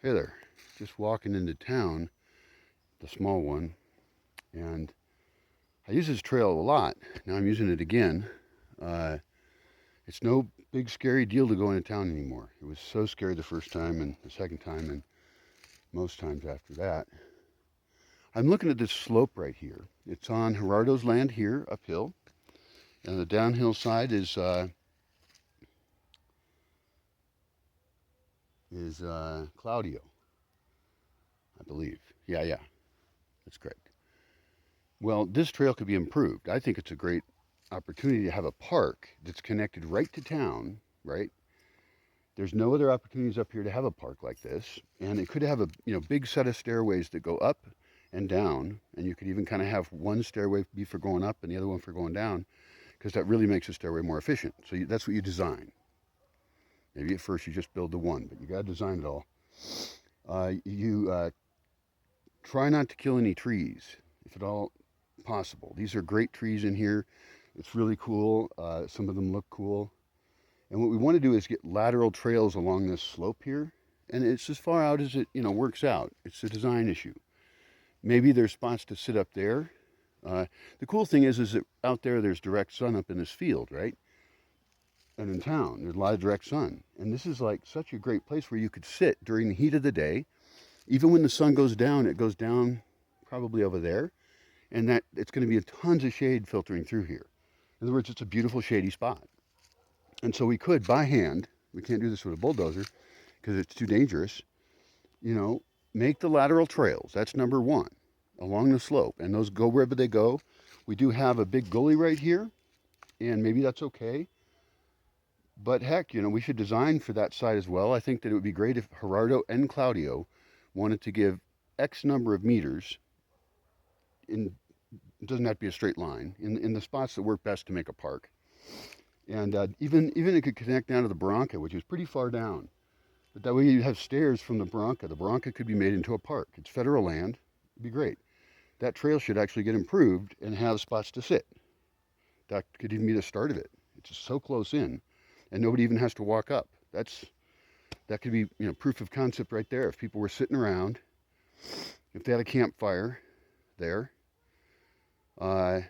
Hey there, just walking into town, the small one, and I use this trail a lot. Now I'm using it again. Uh, it's no big scary deal to go into town anymore. It was so scary the first time and the second time and most times after that. I'm looking at this slope right here. It's on Gerardo's land here, uphill, and the downhill side is Claudio, I believe. Yeah, that's correct. Well, this trail could be improved. I think it's a great opportunity to have a park that's connected right to town, right? There's no other opportunities up here to have a park like this, and it could have a big set of stairways that go up and down, and you could even kind of have one stairway be for going up and the other one for going down, because that really makes the stairway more efficient. So that's what you design. Maybe at first you just build the one, but you got to design it all. You try not to kill any trees, if at all possible. These are great trees in here. It's really cool. Some of them look cool. And what we want to do is get lateral trails along this slope here. And it's as far out as it, works out. It's a design issue. Maybe there's spots to sit up there. The cool thing is that out there there's direct sun up in this field, right? And in town, there's a lot of direct sun. And this is like such a great place where you could sit during the heat of the day. Even when the sun goes down, it goes down probably over there. And that it's going to be tons of shade filtering through here. In other words, it's a beautiful shady spot. And so we could, by hand, we can't do this with a bulldozer because it's too dangerous, make the lateral trails. That's number one, along the slope. And those go wherever they go. We do have a big gully right here, and maybe that's okay. But heck, we should design for that side as well. I think that it would be great if Gerardo and Claudio wanted to give X number of meters in, it doesn't have to be a straight line, in the spots that work best to make a park. And even it could connect down to the Barranca, which is pretty far down. But that way you have stairs from the Barranca. The Barranca could be made into a park. It's federal land. It'd be great. That trail should actually get improved and have spots to sit. That could even be the start of it. It's just so close in, and nobody even has to walk up. That could be proof of concept right there. If people were sitting around, if they had a campfire there, that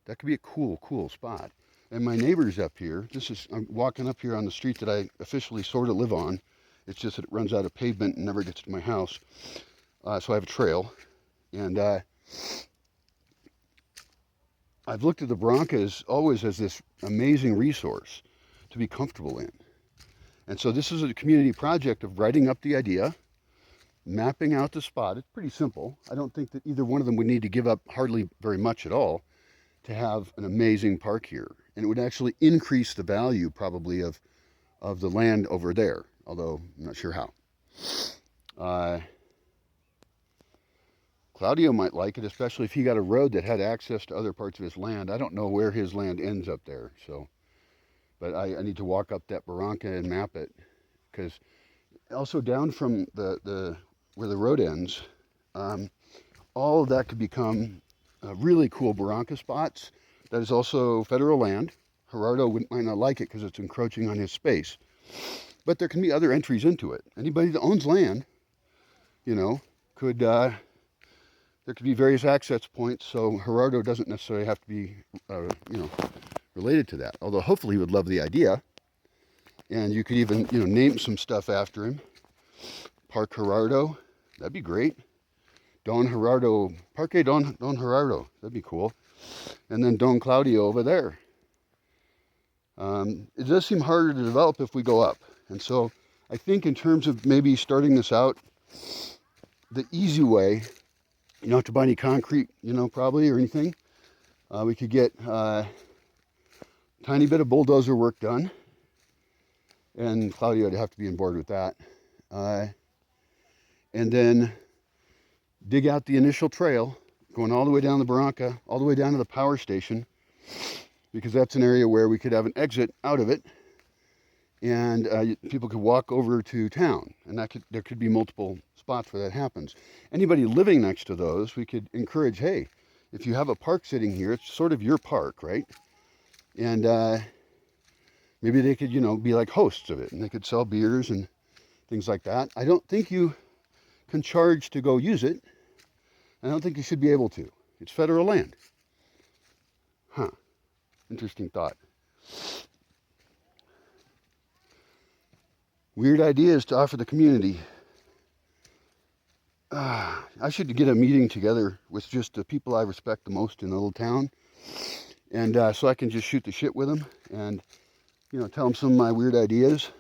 could be a cool spot. And my neighbors up here, I'm walking up here on the street that I officially sort of live on. It's just that it runs out of pavement and never gets to my house. So I have a trail. And I've looked at the Barrancas always as this amazing resource to be comfortable in. And so this is a community project of writing up the idea, mapping out the spot. It's pretty simple. I don't think that either one of them would need to give up hardly very much at all to have an amazing park here. And it would actually increase the value probably of the land over there, although I'm not sure how. Claudio might like it, especially if he got a road that had access to other parts of his land. I don't know where his land ends up there, but I need to walk up that Barranca and map it, because also down from the where the road ends, all of that could become really cool Barranca spots. That is also federal land. Gerardo might not like it because it's encroaching on his space. But there can be other entries into it. Anybody that owns land, there could be various access points, so Gerardo doesn't necessarily have to be, related to that. Although hopefully he would love the idea. And you could even, name some stuff after him. Park Gerardo, that'd be great. Don Gerardo, Parque Don Gerardo, that'd be cool. And then Don Claudio over there. It does seem harder to develop if we go up. And so I think in terms of maybe starting this out, the easy way, you don't have to buy any concrete, probably, or anything. We could get a tiny bit of bulldozer work done. And Claudio would have to be on board with that. And then dig out the initial trail, going all the way down the Barranca, all the way down to the power station, because that's an area where we could have an exit out of it, and people could walk over to town, and there could be multiple spots where that happens. Anybody living next to those, we could encourage, hey, if you have a park sitting here, it's sort of your park, right? And maybe they could, be like hosts of it, and they could sell beers and things like that. I don't think you can charge to go use it. I don't think you should be able to. It's federal land. Huh. Interesting thought. Weird ideas to offer the community. I should get a meeting together with just the people I respect the most in the little town. And so I can just shoot the shit with them and, tell them some of my weird ideas.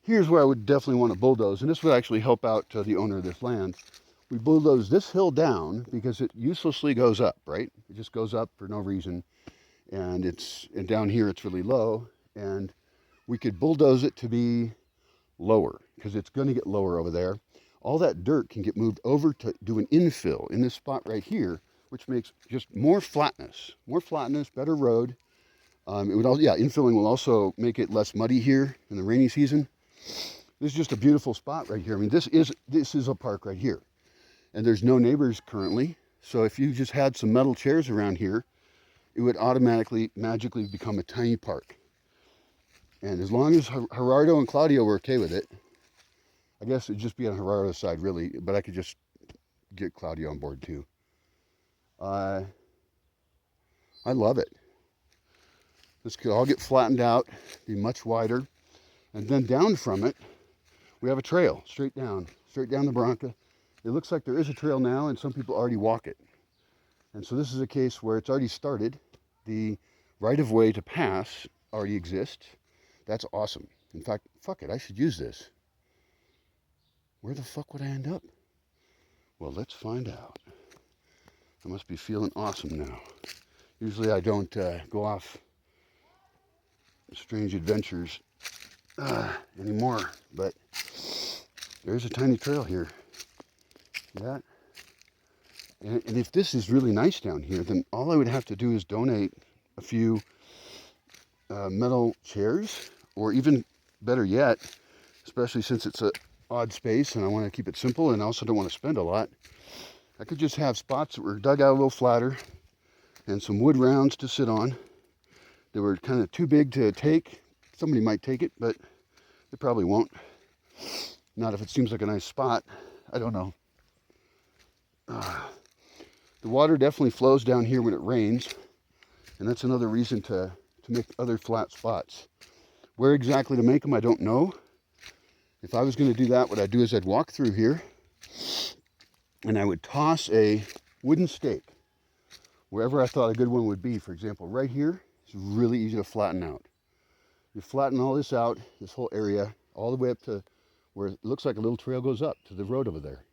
Here's where I would definitely want to bulldoze, and this would actually help out the owner of this land. We bulldoze this hill down because it uselessly goes up, right? It just goes up for no reason. And down here it's really low. And we could bulldoze it to be lower because it's going to get lower over there. All that dirt can get moved over to do an infill in this spot right here, which makes just more flatness, better road. Infilling will also make it less muddy here in the rainy season. This is just a beautiful spot right here. I mean, this is a park right here, and there's no neighbors currently. So if you just had some metal chairs around here, it would automatically, magically become a tiny park. And as long as Gerardo and Claudio were okay with it, I guess it'd just be on Gerardo's side, really, but I could just get Claudio on board too. I love it. This could all get flattened out, be much wider, and then down from it, we have a trail straight down the Barranca. It looks like there is a trail now, and some people already walk it. And so this is a case where it's already started. The right-of-way to pass already exists. That's awesome. In fact, fuck it, I should use this. Where the fuck would I end up? Well, let's find out. I must be feeling awesome now. Usually I don't go off strange adventures anymore, but there's a tiny trail here. See that? And if this is really nice down here, then all I would have to do is donate a few metal chairs, or even better yet, especially since it's a odd space and I want to keep it simple and I also don't want to spend a lot, I could just have spots that were dug out a little flatter and some wood rounds to sit on. They were kind of too big to take. Somebody might take it, but they probably won't. Not if it seems like a nice spot. I don't know. The water definitely flows down here when it rains, and that's another reason to make other flat spots. Where exactly to make them, I don't know. If I was going to do that, what I'd do is I'd walk through here and I would toss a wooden stake wherever I thought a good one would be. For example, right here, it's really easy to flatten out. You flatten all this out, this whole area, all the way up to where it looks like a little trail goes up to the road over there.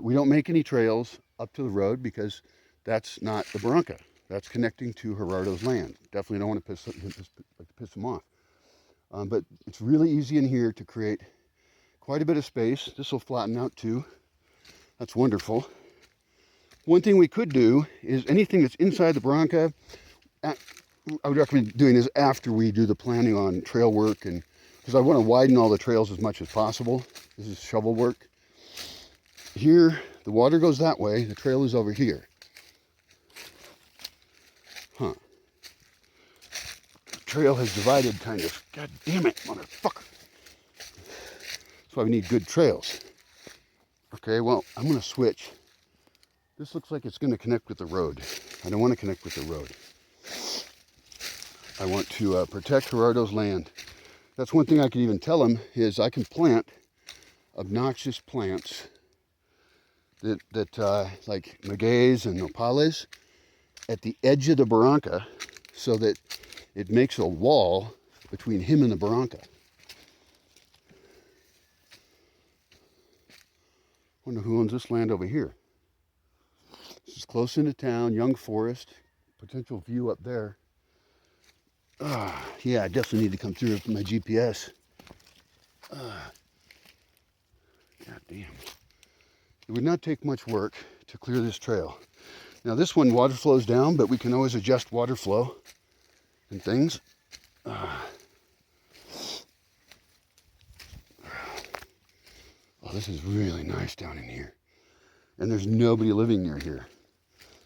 We don't make any trails up to the road because that's not the Barranca. That's connecting to Gerardo's land. Definitely don't want to piss him off. But it's really easy in here to create quite a bit of space. This will flatten out too. That's wonderful. One thing we could do is anything that's inside the Barranca, I would recommend doing this after we do the planning on trail work, and because I want to widen all the trails as much as possible. This is shovel work. Here, the water goes that way. The trail is over here. Huh. The trail has divided kind of. God damn it, motherfucker. That's why we need good trails. Okay, well, I'm going to switch. This looks like it's going to connect with the road. I don't want to connect with the road. I want to protect Gerardo's land. That's one thing I can even tell him is I can plant obnoxious plants that like maguey's and nopales at the edge of the Barranca so that it makes a wall between him and the Barranca. Wonder who owns this land over here. This is close into town, young forest, potential view up there. Yeah, I definitely need to come through with my GPS. God damn. It would not take much work to clear this trail. Now this one water flows down, but we can always adjust water flow and things. Oh, this is really nice down in here. And there's nobody living near here.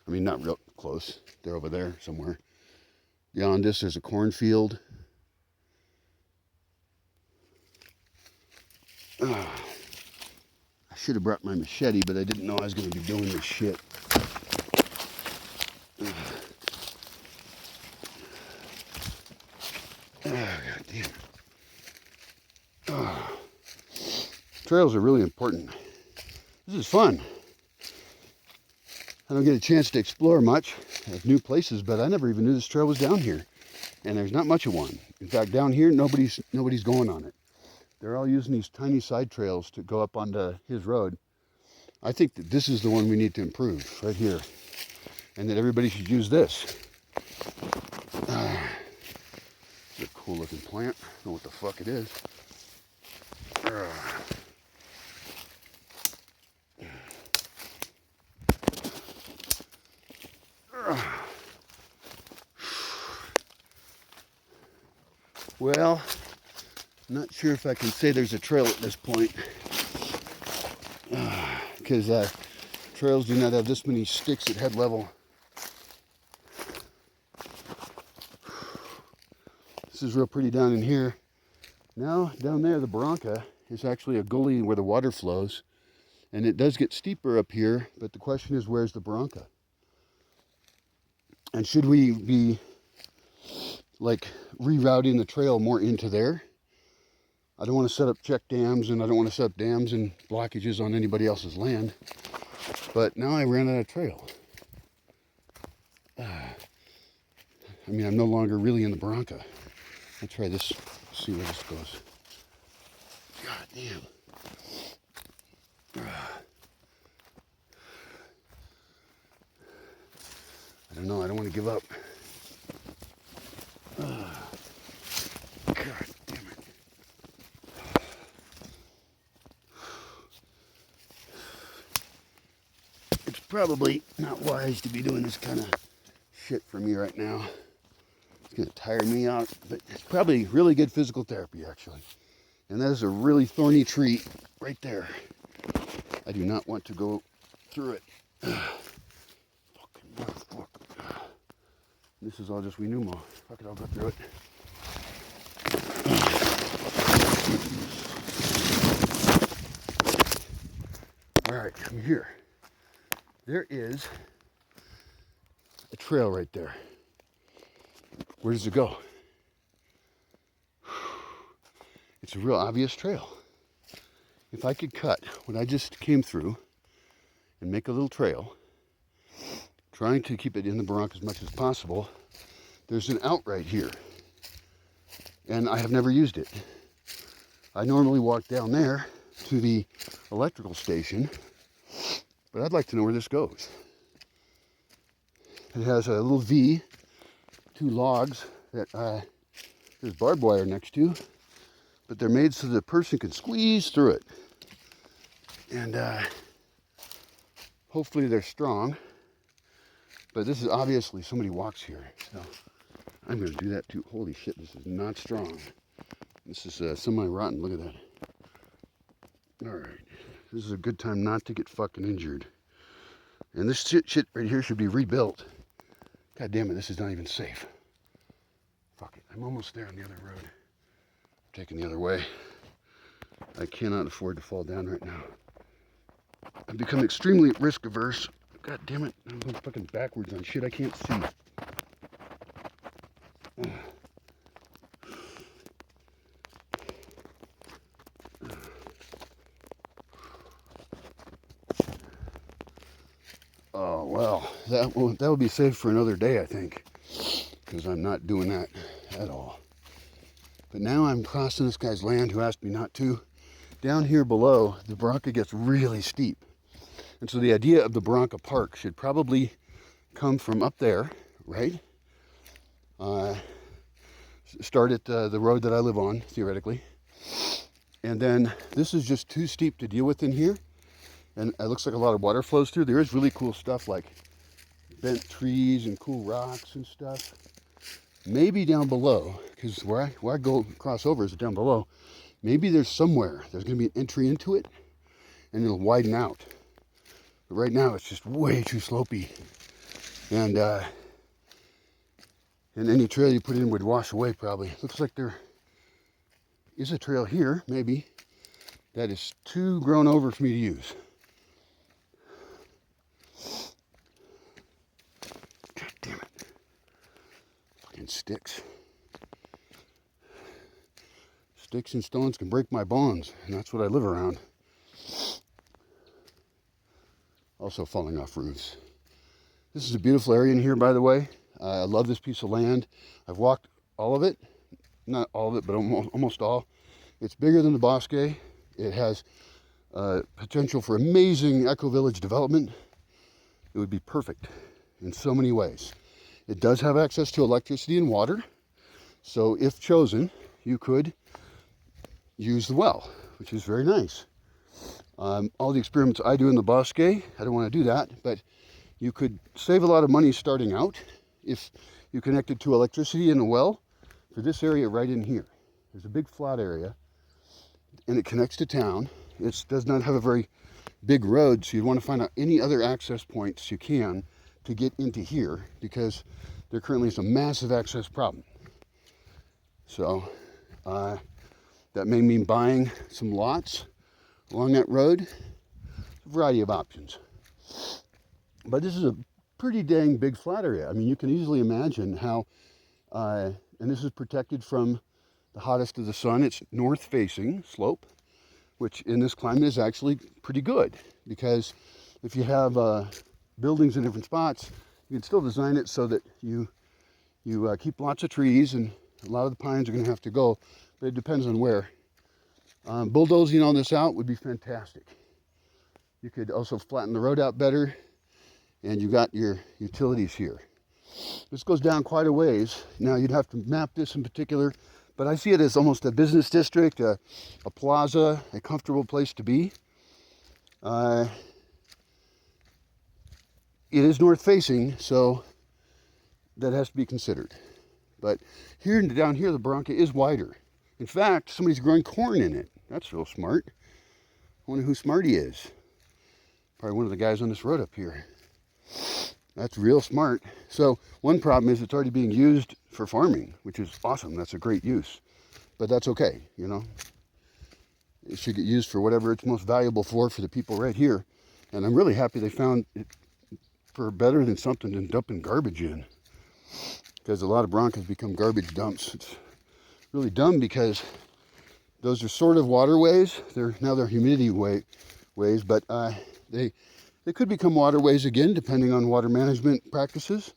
I mean, not real close. They're over there somewhere. Beyond this, there's a cornfield. I should have brought my machete, but I didn't know I was going to be doing this shit. God damn. Trails are really important. This is fun. I don't get a chance to explore much of new places, but I never even knew this trail was down here. And there's not much of one. In fact, down here, nobody's going on it. They're all using these tiny side trails to go up onto his road. I think that this is the one we need to improve, right here. And that everybody should use this. It's a cool looking plant. I don't know what the fuck it is. Well, I'm not sure if I can say there's a trail at this point. Because trails do not have this many sticks at head level. This is real pretty down in here. Now, down there, the Barranca is actually a gully where the water flows. And it does get steeper up here, but the question is, where's the Barranca? And should we be, like, rerouting the trail more into there? I don't want to set up check dams, and I don't want to set up dams and blockages on anybody else's land. But now I ran out of trail. I mean, I'm no longer really in the Barranca. I'll try this, see where this goes. God damn. I don't know, I don't want to give up. God damn it. It's probably not wise to be doing this kind of shit for me right now. It's going to tire me out, but it's probably really good physical therapy, actually. And that is a really thorny tree right there. I do not want to go through it. Fucking motherfucker. This is all just Winumo. Fuck it, I'll go through it. Alright, I'm here. There is a trail right there. Where does it go? It's a real obvious trail. If I could cut what I just came through and make a little trail, trying to keep it in the Barranca as much as possible, there's an out right here. And I have never used it. I normally walk down there to the electrical station, but I'd like to know where this goes. It has a little V, 2 logs that there's barbed wire next to, but they're made so the person can squeeze through it. And hopefully they're strong. But this is obviously somebody walks here, so I'm going to do that too. Holy shit, this is not strong. This is semi-rotten. Look at that. All right, this is a good time not to get fucking injured. And this shit right here should be rebuilt. God damn it, this is not even safe. Fuck it, I'm almost there on the other road. I'm taking the other way. I cannot afford to fall down right now. I've become extremely risk averse. God damn it, I'm going fucking backwards on shit I can't see. Oh, well, that will be safe for another day, I think, because I'm not doing that at all. But now I'm crossing this guy's land who asked me not to. Down here below, the Barranca gets really steep. And so the idea of the Barranca Park should probably come from up there, right? Start at the road that I live on, theoretically. And then this is just too steep to deal with in here. And it looks like a lot of water flows through. There is really cool stuff like bent trees and cool rocks and stuff. Maybe down below, because where I go cross over is down below. Maybe there's somewhere, there's going to be an entry into it, and it'll widen out. But right now, it's just way too slopey. And any trail you put in would wash away, probably. Looks like there is a trail here, maybe. that is too grown over for me to use. God damn it. Fucking sticks. Sticks and stones can break my bones, and that's what I live around. Also falling off roofs. This is a beautiful area in here, by the way. I love this piece of land. I've walked all of it. Not all of it, but almost all. It's bigger than the Bosque. It has potential for amazing eco-village development. It would be perfect in so many ways. It does have access to electricity and water. So if chosen, you could use the well, which is very nice. All the experiments I do in the Bosque, I don't want to do that, but you could save a lot of money starting out if you connected to electricity and a well for this area right in here. There's a big flat area, and it connects to town. It does not have a very big road, so you want to find out any other access points you can to get into here, because there currently is a massive access problem. So that may mean buying some lots along that road. A variety of options. But this is a pretty dang big flat area. I mean, you can easily imagine how, and this is protected from the hottest of the sun. It's north-facing slope, which in this climate is actually pretty good, because if you have buildings in different spots, you can still design it so that you keep lots of trees, and a lot of the pines are going to have to go, but it depends on where. Bulldozing all this out would be fantastic. You could also flatten the road out better, and you got your utilities here. This goes down quite a ways. Now you'd have to map this in particular, but I see it as almost a business district, a plaza, a comfortable place to be. It is north facing, so that has to be considered. But here and down here, the Barranca is wider. In fact, somebody's growing corn in it. That's real smart. I wonder who Smarty is. Probably one of the guys on this road up here. That's real smart. So one problem is it's already being used for farming, which is awesome. That's a great use. But that's okay, you know. It should get used for whatever it's most valuable for the people right here. And I'm really happy they found it for better than something than dumping garbage in. Because a lot of Barrancas become garbage dumps. It's really dumb because those are sort of waterways. They're humidity ways, but they could become waterways again, depending on water management practices.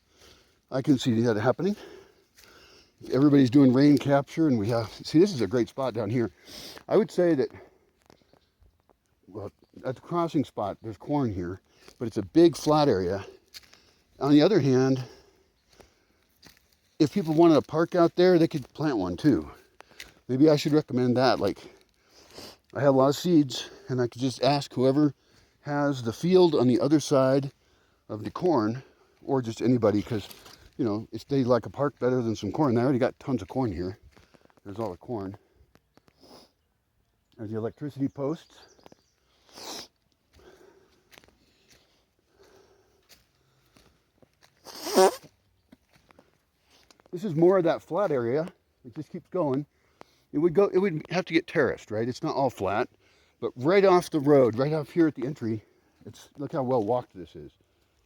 I can see that happening. If everybody's doing rain capture, and see, this is a great spot down here. I would say that, well, at the crossing spot, there's corn here, but it's a big flat area. On the other hand, if people wanted a park out there, they could plant one too. Maybe I should recommend that. Like, I have a lot of seeds, and I could just ask whoever has the field on the other side of the corn, or just anybody, because, you know, if they like a park better than some corn, they already got tons of corn here. There's all the corn. There's the electricity posts. This is more of that flat area. It just keeps going. It would have to get terraced, right? It's not all flat, but right off the road, right off here at the entry, look how well walked this is.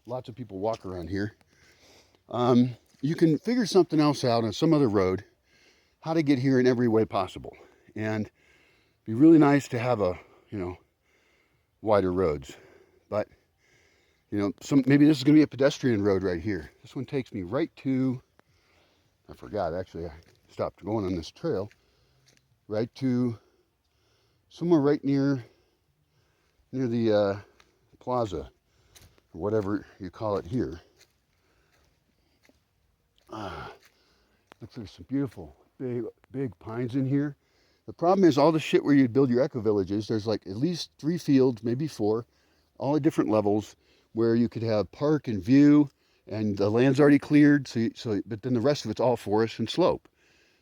Lots of people walk around here. You can figure something else out on some other road, how to get here in every way possible. And it'd be really nice to have wider roads. But, maybe this is going to be a pedestrian road right here. This one takes me right to, I forgot, actually, I stopped going on this trail, right to somewhere right near the plaza, or whatever you call it here. Looks like some beautiful big pines in here. The problem is all the shit where you build your eco villages, there's like at least 3 fields, maybe 4, all at different levels, where you could have park and view, and the land's already cleared, but then the rest of it's all forest and slope.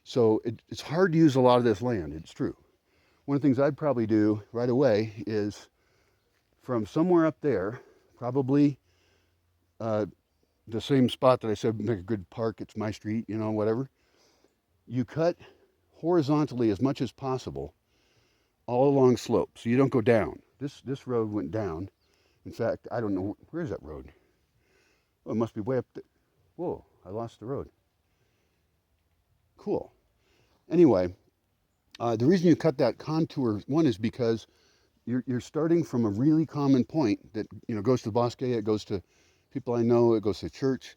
So it's hard to use a lot of this land, it's true. One of the things I'd probably do right away is from somewhere up there, probably the same spot that I said would make a good park, it's my street, whatever. You cut horizontally as much as possible all along slope, so you don't go down. This road went down. In fact, I don't know, where's that road? Oh, it must be way up there. Whoa, I lost the road. Cool. Anyway, the reason you cut that contour one is because you're starting from a really common point that goes to Bosque, it goes to people I know, it goes to church,